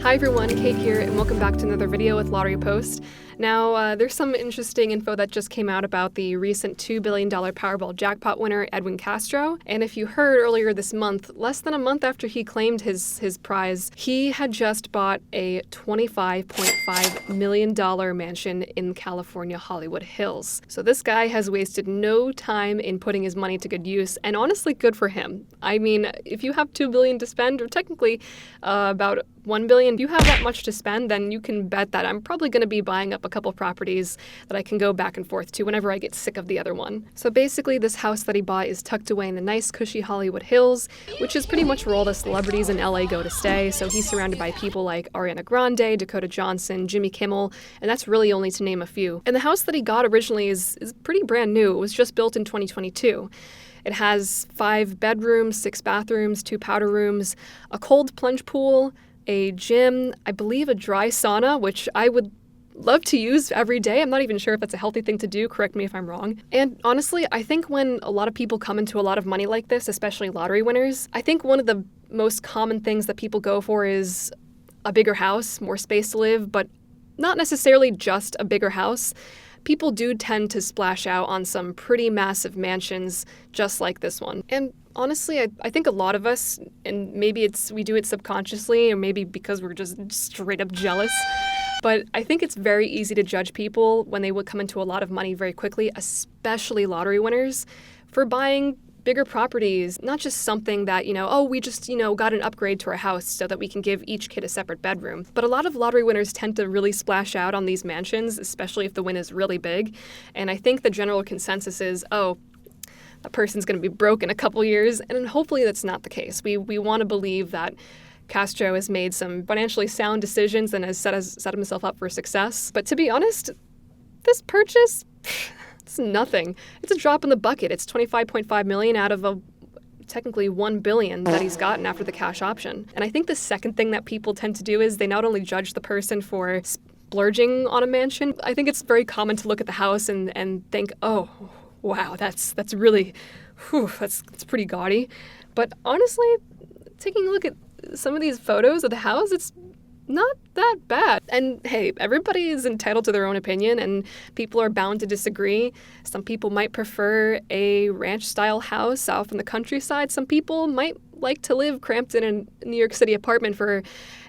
Hi everyone, Kate here, and welcome back to another video with Lottery Post. Now, there's some interesting info that just came out about the recent $2 billion Powerball jackpot winner, Edwin Castro. And if you heard earlier this month, less than a month after he claimed his prize, he had just bought a $25.5 million mansion in California Hollywood Hills. So this guy has wasted no time in putting his money to good use, and honestly, good for him. I mean, if you have $2 billion to spend, or technically about $1 billion, if you have that much to spend, then you can bet that I'm probably going to be buying up a couple properties that I can go back and forth to whenever I get sick of the other one. So basically, this house that he bought is tucked away in the nice, cushy Hollywood Hills, which is pretty much where all the celebrities in LA go to stay. So he's surrounded by people like Ariana Grande, Dakota Johnson, Jimmy Kimmel, and that's really only to name a few. And the house that he got originally is pretty brand new. It was just built in 2022. It has 5 bedrooms, 6 bathrooms, 2 powder rooms, a cold plunge pool, a gym, I believe a dry sauna, which I would love to use every day. I'm not even sure if that's a healthy thing to do. Correct me if I'm wrong. And honestly, I think when a lot of people come into a lot of money like this, especially lottery winners, I think one of the most common things that people go for is a bigger house, more space to live, but not necessarily just a bigger house. People do tend to splash out on some pretty massive mansions just like this one. And honestly, I think a lot of us, and maybe we do it subconsciously, or maybe because we're just straight up jealous, but I think it's very easy to judge people when they would come into a lot of money very quickly, especially lottery winners, for buying bigger properties, not just something that, we just, got an upgrade to our house so that we can give each kid a separate bedroom. But a lot of lottery winners tend to really splash out on these mansions, especially if the win is really big. And I think the general consensus is, that person's going to be broke in a couple years, and hopefully that's not the case. We want to believe that Castro has made some financially sound decisions and has set himself up for success. But to be honest, this purchase, it's nothing. It's a drop in the bucket. It's $25.5 million out of a technically $1 billion that he's gotten after the cash option. And I think the second thing that people tend to do is they not only judge the person for splurging on a mansion. I think it's very common to look at the house and think, oh, wow, that's really, that's pretty gaudy. But honestly, taking a look at some of these photos of the house, it's not that bad. And hey, everybody is entitled to their own opinion, and people are bound to disagree. Some people might prefer a ranch-style house out in the countryside. Some people might like to live cramped in a New York City apartment for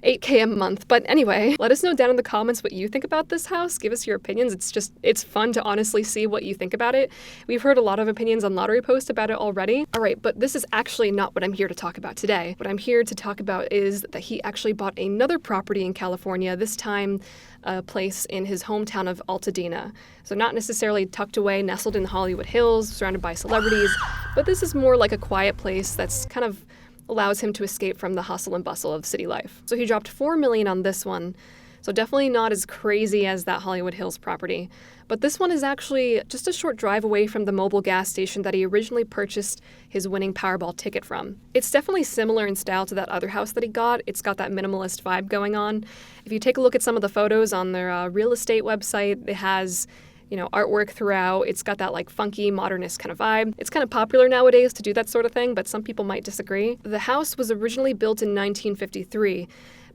$8K a month. But anyway, let us know down in the comments what you think about this house. Give us your opinions. It's fun to honestly see what you think about it. We've heard a lot of opinions on Lottery Post about it already. All right, but this is actually not what I'm here to talk about today. What I'm here to talk about is that he actually bought another property in California, this time a place in his hometown of Altadena. So not necessarily tucked away, nestled in the Hollywood Hills, surrounded by celebrities, but this is more like a quiet place that's kind of allows him to escape from the hustle and bustle of city life. So he dropped $4 million on this one. So definitely not as crazy as that Hollywood Hills property. But this one is actually just a short drive away from the mobile gas station that he originally purchased his winning Powerball ticket from. It's definitely similar in style to that other house that he got. It's got that minimalist vibe going on. If you take a look at some of the photos on their real estate website, it has artwork throughout. It's got that funky modernist kind of vibe. It's kind of popular nowadays to do that sort of thing, but some people might disagree. The house was originally built in 1953,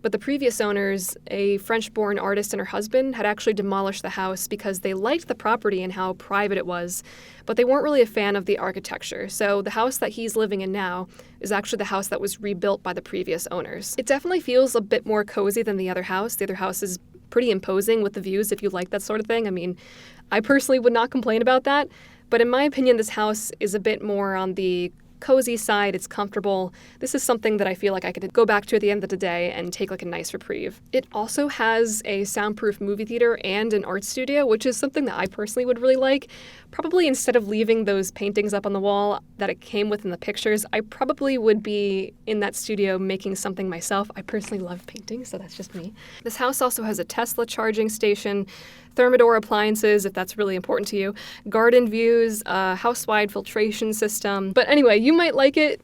but the previous owners, a French-born artist and her husband, had actually demolished the house because they liked the property and how private it was, but they weren't really a fan of the architecture. So the house that he's living in now is actually the house that was rebuilt by the previous owners. It definitely feels a bit more cozy than the other house. The other house is pretty imposing with the views if you like that sort of thing. I mean, I personally would not complain about that, but in my opinion, this house is a bit more on the cozy side. It's comfortable. This is something that I feel like I could go back to at the end of the day and take a nice reprieve. It also has a soundproof movie theater and an art studio, which is something that I personally would really like. Probably instead of leaving those paintings up on the wall that it came with in the pictures, I probably would be in that studio making something myself. I personally love painting, so that's just me. This house also has a Tesla charging station, Thermador appliances, if that's really important to you, garden views, a house-wide filtration system. But anyway, you might like it,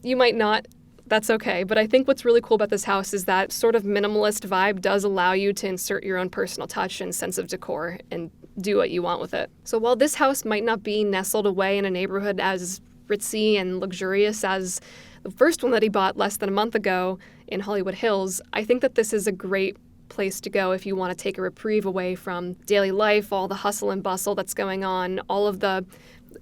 you might not. That's okay. But I think what's really cool about this house is that sort of minimalist vibe does allow you to insert your own personal touch and sense of decor and do what you want with it. So while this house might not be nestled away in a neighborhood as ritzy and luxurious as the first one that he bought less than a month ago in Hollywood Hills, I think that this is a great place to go if you want to take a reprieve away from daily life, all the hustle and bustle that's going on, all of the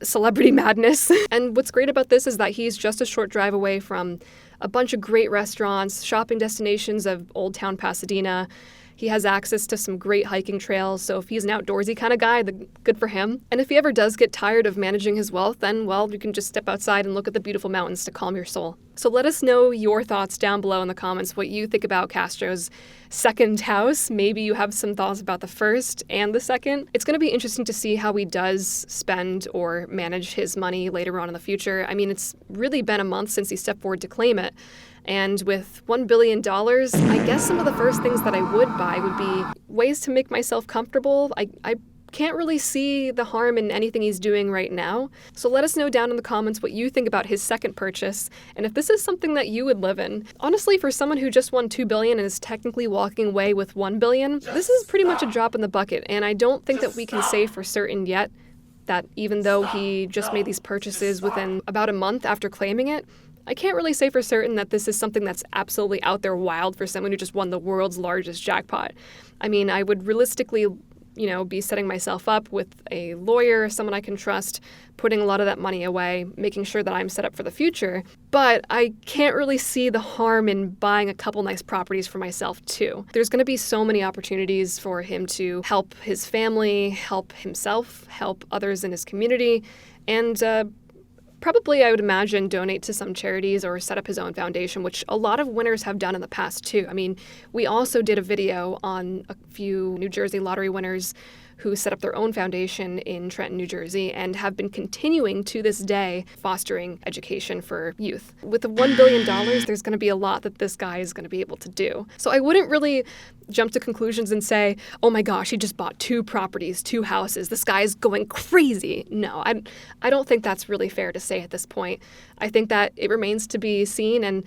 celebrity madness. And what's great about this is that he's just a short drive away from a bunch of great restaurants, shopping destinations of Old Town Pasadena. He has access to some great hiking trails, so if he's an outdoorsy kind of guy, then good for him. And if he ever does get tired of managing his wealth, then, well, you can just step outside and look at the beautiful mountains to calm your soul. So let us know your thoughts down below in the comments, what you think about Castro's second house. Maybe you have some thoughts about the first and the second. It's going to be interesting to see how he does spend or manage his money later on in the future. I mean, it's really been a month since he stepped forward to claim it. And with $1 billion, I guess some of the first things that I would buy would be ways to make myself comfortable. I can't really see the harm in anything he's doing right now. So let us know down in the comments what you think about his second purchase, and if this is something that you would live in. Honestly, for someone who just won $2 billion and is technically walking away with $1 billion, this is pretty much a drop in the bucket, and I don't think that we can say for certain yet that even though he just made these purchases within about a month after claiming it, I can't really say for certain that this is something that's absolutely out there wild for someone who just won the world's largest jackpot. I mean, I would realistically, be setting myself up with a lawyer, someone I can trust, putting a lot of that money away, making sure that I'm set up for the future. But I can't really see the harm in buying a couple nice properties for myself too. There's going to be so many opportunities for him to help his family, help himself, help others in his community, and probably, I would imagine, donate to some charities or set up his own foundation, which a lot of winners have done in the past, too. I mean, we also did a video on a few New Jersey lottery winners who set up their own foundation in Trenton, New Jersey, and have been continuing to this day fostering education for youth. With the $1 billion, there's going to be a lot that this guy is going to be able to do. So I wouldn't really jump to conclusions and say, oh my gosh, he just bought 2 properties, 2 houses, this guy's going crazy. No, I don't think that's really fair to say at this point. I think that it remains to be seen, and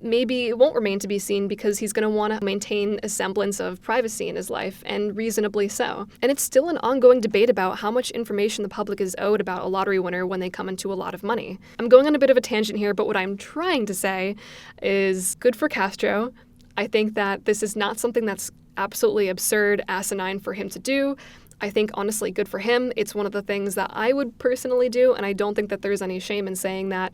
maybe it won't remain to be seen because he's going to want to maintain a semblance of privacy in his life, and reasonably so. And it's still an ongoing debate about how much information the public is owed about a lottery winner when they come into a lot of money. I'm going on a bit of a tangent here, but what I'm trying to say is good for Castro. I think that this is not something that's absolutely absurd, asinine for him to do. I think, honestly, good for him. It's one of the things that I would personally do, and I don't think that there's any shame in saying that.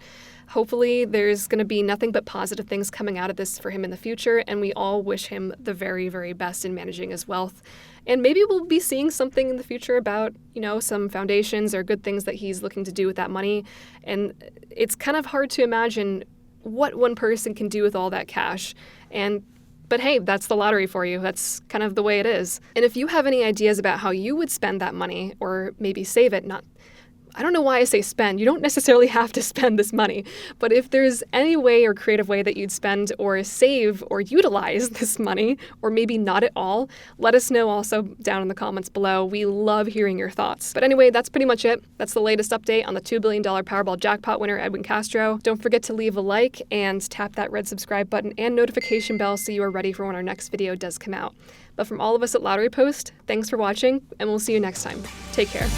Hopefully, there's going to be nothing but positive things coming out of this for him in the future, and we all wish him the very, very best in managing his wealth. And maybe we'll be seeing something in the future about, some foundations or good things that he's looking to do with that money. And it's kind of hard to imagine what one person can do with all that cash. But hey, that's the lottery for you. That's kind of the way it is. And if you have any ideas about how you would spend that money, or maybe save it, I don't know why I say spend. You don't necessarily have to spend this money. But if there's any way or creative way that you'd spend or save or utilize this money, or maybe not at all, let us know also down in the comments below. We love hearing your thoughts. But anyway, that's pretty much it. That's the latest update on the $2 billion Powerball jackpot winner, Edwin Castro. Don't forget to leave a like and tap that red subscribe button and notification bell so you are ready for when our next video does come out. But from all of us at Lottery Post, thanks for watching, and we'll see you next time. Take care.